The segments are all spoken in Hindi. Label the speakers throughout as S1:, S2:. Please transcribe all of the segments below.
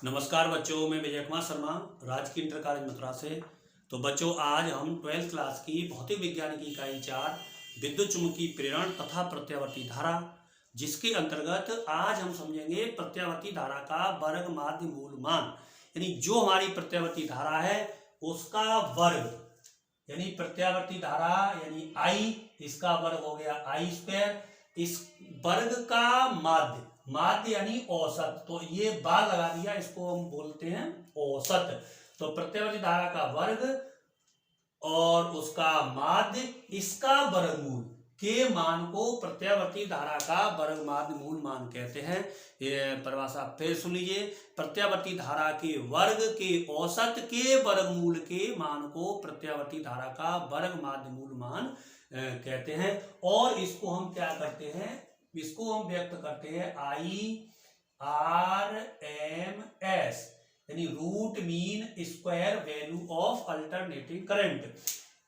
S1: नमस्कार बच्चों, मैं विजय कुमार शर्मा राजकीय इंटर कॉलेज मथुरा से। तो बच्चों, आज हम 12th क्लास की भौतिक विज्ञान की इकाई 4 विद्युत चुम्बकीय प्रेरण तथा प्रत्यावर्ती धारा, जिसके अंतर्गत आज हम समझेंगे प्रत्यावर्ती धारा का वर्ग माध्य मूल मान। यानी जो हमारी प्रत्यावर्ती धारा है उसका वर्ग, यानी प्रत्यावर्ती धारा यानी I, इसका वर्ग हो गया I स्क्वायर। इस वर्ग का माध्य, माध्य यानी औसत, तो ये बार लगा दिया, इसको हम बोलते हैं औसत। तो प्रत्यावर्ती धारा का वर्ग और उसका माध्य, इसका वर्गमूल के मान को प्रत्यावर्ती धारा का वर्ग माध्य मूल मान कहते हैं। ये परिभाषा फिर सुन लीजिए, प्रत्यावर्ती धारा के वर्ग के औसत के वर्गमूल के मान को प्रत्यावर्ती धारा का वर्ग माध्य मूल मान कहते हैं। और इसको हम क्या करते हैं, इसको हम व्यक्त करते हैं IRMS, यानी root mean square value of alternating current.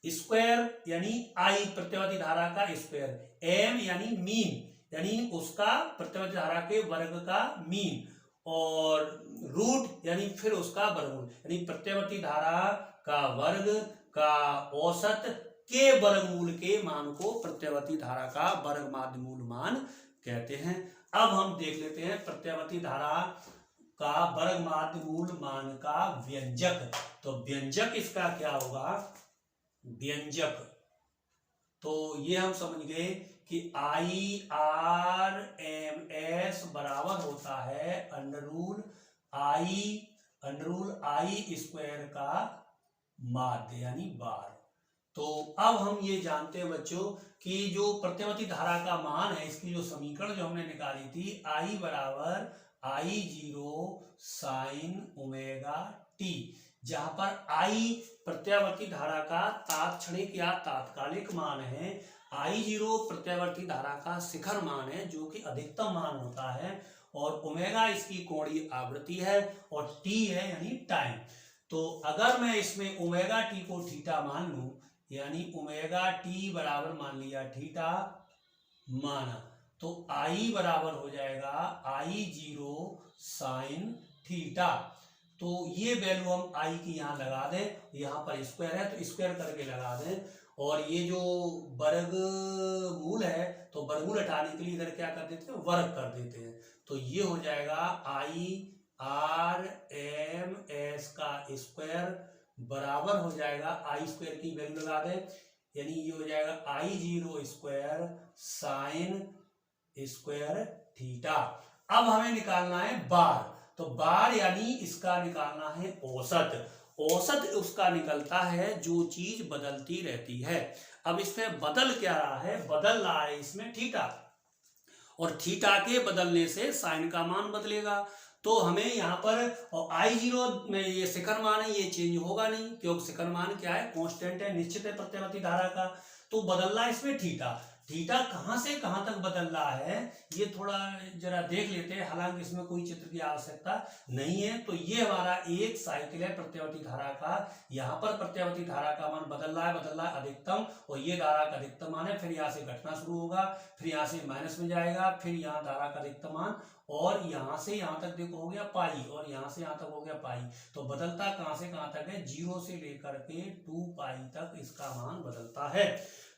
S1: Square यानी I प्रत्यावर्ती धारा का स्क्वायर, M यानी मीन, यानी उसका प्रत्यावर्ती धारा के वर्ग का मीन, और रूट यानी फिर उसका वर्गमूल, यानी प्रत्यावर्ती धारा का वर्ग का औसत के वर्गमूल के मान को प्रत्यावर्ती धारा का वर्ग माध्य मूल मान कहते हैं। अब हम देख लेते हैं प्रत्यावर्ती धारा का वर्ग माध्य मूल मान का व्यंजक। तो व्यंजक इसका क्या होगा, व्यंजक, तो ये हम समझ गए कि IRMS बराबर होता है अंडररूल I स्क्वायर का माध्य यानी बार। तो अब हम ये जानते हैं बच्चों कि जो प्रत्यावर्ती धारा का मान है, इसकी जो समीकरण जो हमने निकाली थी, I बराबर I0 साइन ओमेगा टी, जहां पर I प्रत्यावर्ती धारा का तात्क्षणिक या तात्कालिक मान है, I0 प्रत्यावर्ती धारा का शिखर मान है जो कि अधिकतम मान होता है, और ओमेगा इसकी कोणीय आवृत्ति है, और टी है यानी टाइम। तो अगर मैं इसमें ओमेगा टी को थीटा मान लूं, यानी ओमेगा टी बराबर मान लिया थीटा माना, तो I बराबर हो जाएगा I0 साइन थीटा। तो ये वैल्यू हम I की यहाँ लगा दें, यहाँ पर स्क्वायर है तो स्क्वायर करके लगा दें, और ये जो वर्गमूल है तो वर्गमूल हटाने के लिए इधर क्या कर देते हैं, वर्ग कर देते हैं। तो ये हो जाएगा IRMS का स्क्वायर बराबर हो जाएगा I स्क्वायर की वैल्यू लगा दें, यानी ये हो जाएगा I0 square sine square theta. अब हमें निकालना है बार, तो बार यानी इसका निकालना है औसत। औसत उसका निकलता है जो चीज बदलती रहती है। अब इसमें बदल क्या रहा है, बदल रहा है इसमें थीटा, और थीटा के बदलने से साइन का मान बदलेगा। तो हमें यहाँ पर I0 में ये शिखर मान है, ये चेंज होगा नहीं, क्योंकि शिखर मान क्या है, कांस्टेंट है, निश्चित है प्रत्यावर्ती धारा का। तो बदल रहा है इसमें थीटा। थीटा कहां से कहां तक बदल रहा है ये थोड़ा जरा देख लेते हैं, हालांकि इसमें कोई चित्र की आवश्यकता नहीं है। तो ये हमारा एक साइकिल है प्रत्यावर्ती धारा का, यहाँ पर प्रत्यावर्ती धारा का मान बदल रहा है अधिकतम, और ये धारा का अधिकतम मान है, फिर यहाँ से घटना शुरू होगा, फिर यहाँ से माइनस में जाएगा, फिर यहाँ धारा का अधिकतम मान, और यहाँ से यहाँ तक देखो हो गया पाई, और यहाँ से यहाँ तक हो गया पाई। तो बदलता कहाँ से कहाँ तक है, 0 से लेकर के 2 पाई तक इसका मान बदलता है।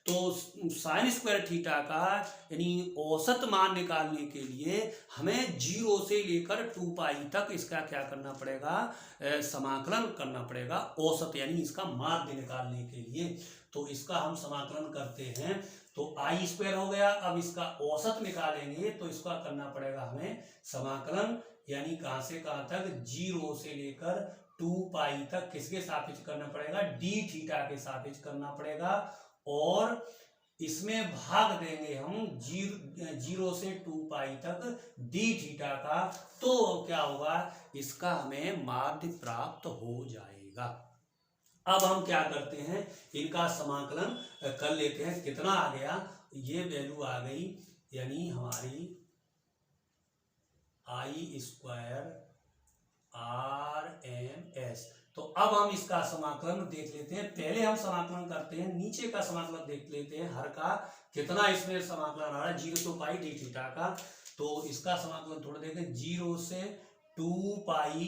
S1: तो साइन स्क्वायर थीटा का यानी औसत मान निकालने के लिए हमें 0 से लेकर 2 पाई तक इसका क्या करना पड़ेगा, समाकलन करना पड़ेगा, औसत यानी इसका माध्य निकालने के लिए। तो इसका हम समाकलन करते हैं, तो I स्क्वायर हो गया। अब इसका औसत निकालेंगे तो इसका करना पड़ेगा हमें समाकलन, यानी कहां से कहां तक, 0 से लेकर 2 पाई तक किसके सापेक्ष करना पड़ेगा, डी थीटा के सापेक्ष करना पड़ेगा, और इसमें भाग देंगे हम 0 से 2 पाई तक डी थीटा का। तो क्या होगा, इसका हमें माध्य प्राप्त हो जाएगा। अब हम क्या करते हैं, इनका समाकलन कर लेते हैं। कितना आ गया, ये वैल्यू आ गई, यानी हमारी I स्क्वायर RMS। तो अब हम इसका समाकलन देख लेते हैं। पहले हम समाकलन करते हैं, नीचे का समाकलन देख लेते हैं, हर का कितना इसमें समाकलन आ रहा है, 0 to पाई डी थीटा का। तो इसका समाकलन थोड़ा देखें, 0 से 2 पाई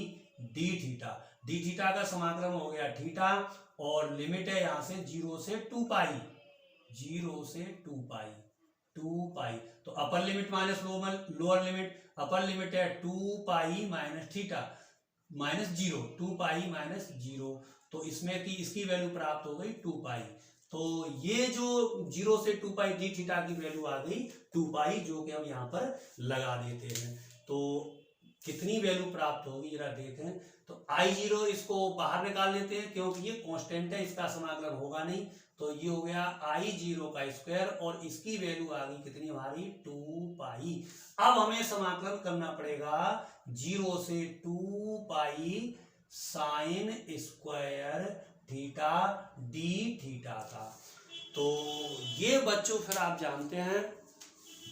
S1: डी थीटा। डी थीटा का समाकलन हो गया थीटा, और लिमिट है यहां से 0 से 2 पाई, 0 से 2 पाई, 2 पाई। तो upper limit minus lower limit, upper limit है 2 pi minus theta minus 0, 2 pi minus 0। तो इसमें की इसकी वैल्यू प्राप्त हो गई 2 पाई। तो ये जो 0 से 2 पाई डी थीटा की वैल्यू आ गई 2 पाई, जो कि हम यहाँ पर लगा देते हैं। तो कितनी वैल्यू प्राप्त होगी जरा देखें। तो I0 इसको बाहर निकाल लेते हैं क्योंकि ये कांस्टेंट है, इसका समाकलन होगा नहीं। तो ये हो गया I0 का स्क्वायर, और इसकी वैल्यू आ गई कितनी हमारी 2 पाई। अब हमें समाकलन करना पड़ेगा 0 से 2 pi sine square theta D theta का। तो ये बच्चों फिर आप जानते हैं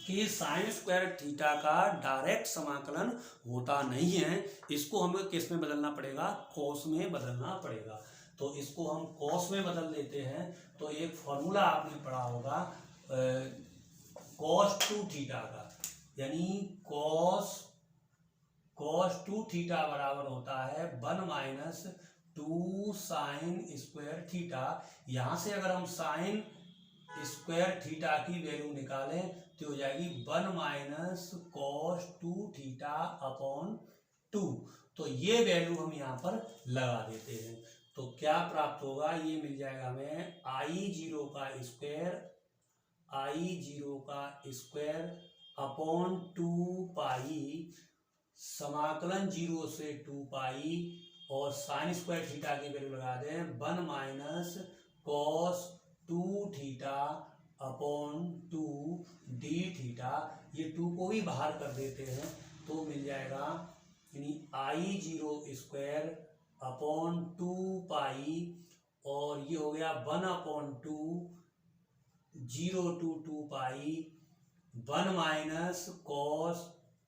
S1: कि साइन स्क्वायर थीटा का डायरेक्ट समाकलन होता नहीं है, इसको हमें किस में बदलना पड़ेगा, कॉस में बदलना पड़ेगा। तो इसको हम कॉस में बदल देते हैं। तो एक फॉर्मूला आपने पढ़ा होगा कॉस 2 थीटा का, यानी कॉस 2 थीटा बराबर होता है 1 माइनस 2 साइन स्क्वायर थीटा। यहां से अगर हम साइन स्क्वायर थीटा की वैल्यू निकालें तो हो जाएगी 1 माइनस कॉस 2 थीटा अपॉन 2। तो ये वैल्यू हम यहाँ पर लगा देते हैं। तो क्या प्राप्त होगा, ये मिल जाएगा हमें I0 का स्क्वायर अपॉन 2 पाई समाकलन 0 से 2 पाई, और साइन स्क्वायर थीटा की वैल्यू लगा दें 1 minus cos 2 theta upon 2 D theta. ये 2 को भी बाहर कर देते हैं तो मिल जाएगा, यानी I0 स्क्वायर अपॉन 2 पाई, और ये हो गया 1 upon 2, 0 to 2 pi 1 minus cos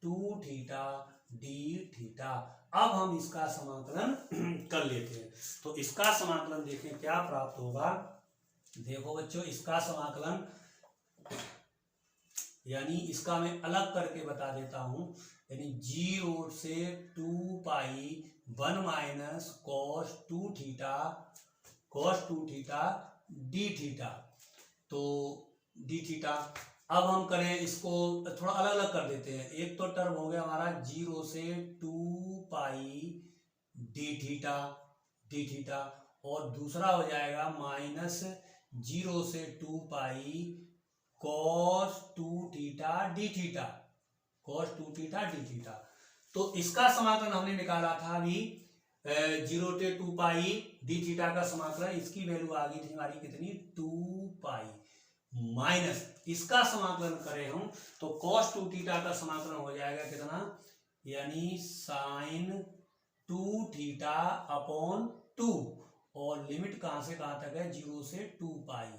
S1: 2 theta D theta. अब हम इसका समाकलन कर लेते हैं। तो इसका समाकलन देखें क्या प्राप्त होगा। देखो बच्चों, इसका समाकलन, यानी इसका मैं अलग करके बता देता हूं, यानी 0 से 2 पाई 1 minus cos 2 theta D theta. तो डी थीटा अब हम करें इसको थोड़ा अलग अलग कर देते हैं। एक तो टर्म हो गया हमारा 0 से 2 पाई डी थीटा, और दूसरा हो जाएगा माइनस 0 से 2 pi cos 2 theta D theta, cos 2 theta D theta. तो इसका समाकलन हमने निकाला था अभी 0 से 2 पाई डी थीटा का समाकलन, इसकी वैल्यू आ गई थी हमारी कितनी 2 पाई, माइनस इसका समाकलन करें हम तो cos 2 थीटा का समाकलन हो जाएगा कितना, यानी साइन 2 थीटा अपॉन 2, और लिमिट कहां से कहां तक है 0 से 2 पाई।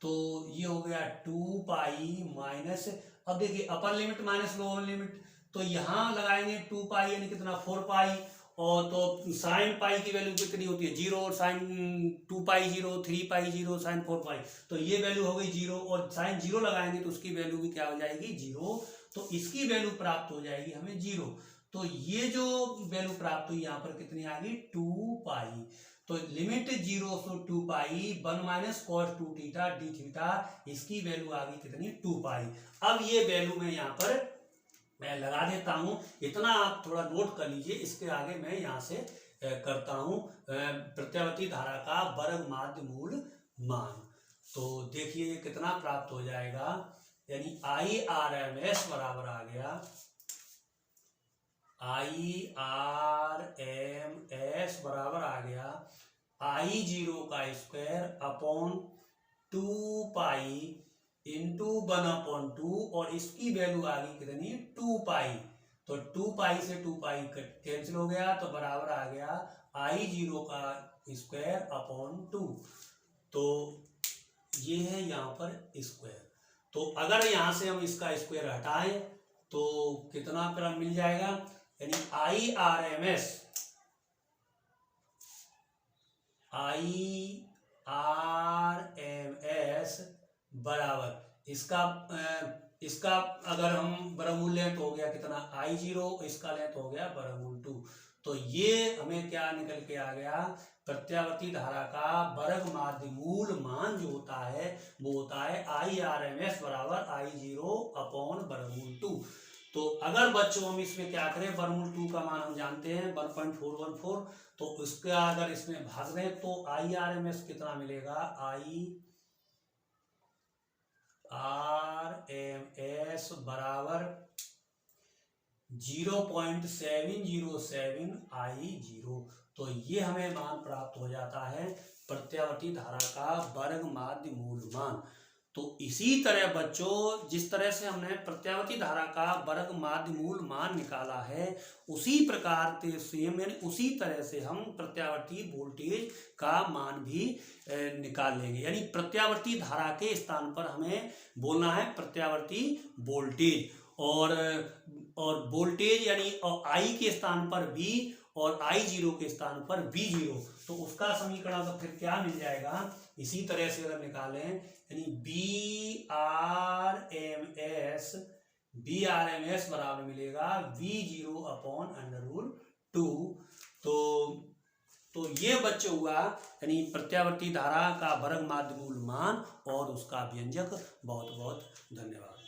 S1: तो ये हो गया 2 पाई माइनस, अब देखिए upper limit minus lower limit, तो यहां लगाएंगे 2 पाई यानी कितना 4 पाई, और तो साइन पाई की वैल्यू कितनी होती है 0, और साइन 2 पाई 0, 3 पाई 0, साइन 4 पाई, तो ये वैल्यू हो गई 0, और साइन 0 लगाएंगे तो उसकी वैल्यू भी क्या हो जाएगी 0, तो इसकी वैल्यू प्राप्त हो जाएगी हमें 0। तो ये जो वैल्यू प्राप्त हुई यहाँ पर कितनी आ गई 2 पाई। तो लिमिट 0 से 2 पाई 1 minus cos 2 theta D theta, इसकी वैल्यू आ गई कितनी 2 पाई। अब ये वैल्यू मैं यहाँ पर मैं लगा देता हूं, इतना आप थोड़ा नोट कर लीजिए। इसके आगे मैं यहां से करता हूं प्रत्यावर्ती धारा का वर्ग माध्य मूल मान। तो देखिए ये कितना प्राप्त हो जाएगा, यानी IRMS बराबर आ गया IRMS बराबर आ गया I0 का स्क्वायर अपॉन 2 पाई इंटू 1/2, और इसकी वैल्यू आ गई कितनी 2 पाई। तो 2 पाई से 2 पाई कैंसिल हो गया, तो बराबर आ गया I0 का स्क्वायर अपॉन 2। तो ये है यहाँ पर स्क्वायर। तो अगर यहाँ से हम इसका स्क्वायर हटाएं तो कितना क्रम मिल जाएगा, यानी IRMS बराबर इसका इसका अगर हम वर्गमूल लें तो हो गया कितना I0, इसका लें तो हो गया वर्गमूल 2। तो ये हमें क्या निकल के आ गया, प्रत्यावर्ती धारा का वर्ग माध्य मूल मान जो होता है वो होता है IRMS बराबर I0 अपॉन वर्गमूल 2। तो अगर बच्चों हम इसमें क्या करें, वर्गमूल 2 का मान हम जानते हैं 1.414, तो उसका अगर इसमें भाग दें तो IRMS कितना मिलेगा, IRMS बराबर 0.707 I0। तो ये हमें मान प्राप्त हो जाता है प्रत्यावर्ती धारा का वर्ग माध्य मूल मान। तो इसी तरह बच्चों जिस तरह से हमने प्रत्यावर्ती धारा का वर्ग माध्य मूल मान निकाला है, उसी प्रकार से मैंने उसी तरह से हम प्रत्यावर्ती वोल्टेज का मान भी निकाल लेंगे। यानी प्रत्यावर्ती धारा के स्थान पर हमें बोलना है प्रत्यावर्ती वोल्टेज, और वोल्टेज यानी आई के स्थान पर V और I0 के स्थान पर V0। तो उसका समीकरण तो फिर क्या मिल जाएगा, इसी तरह से अगर निकालें यानी BRMS बराबर मिलेगा V0 अपॉन √2। तो ये बच्चे हुआ यानी प्रत्यावर्ती धारा का वर्ग माध्य मूल मान और उसका व्यंजक। बहुत बहुत धन्यवाद।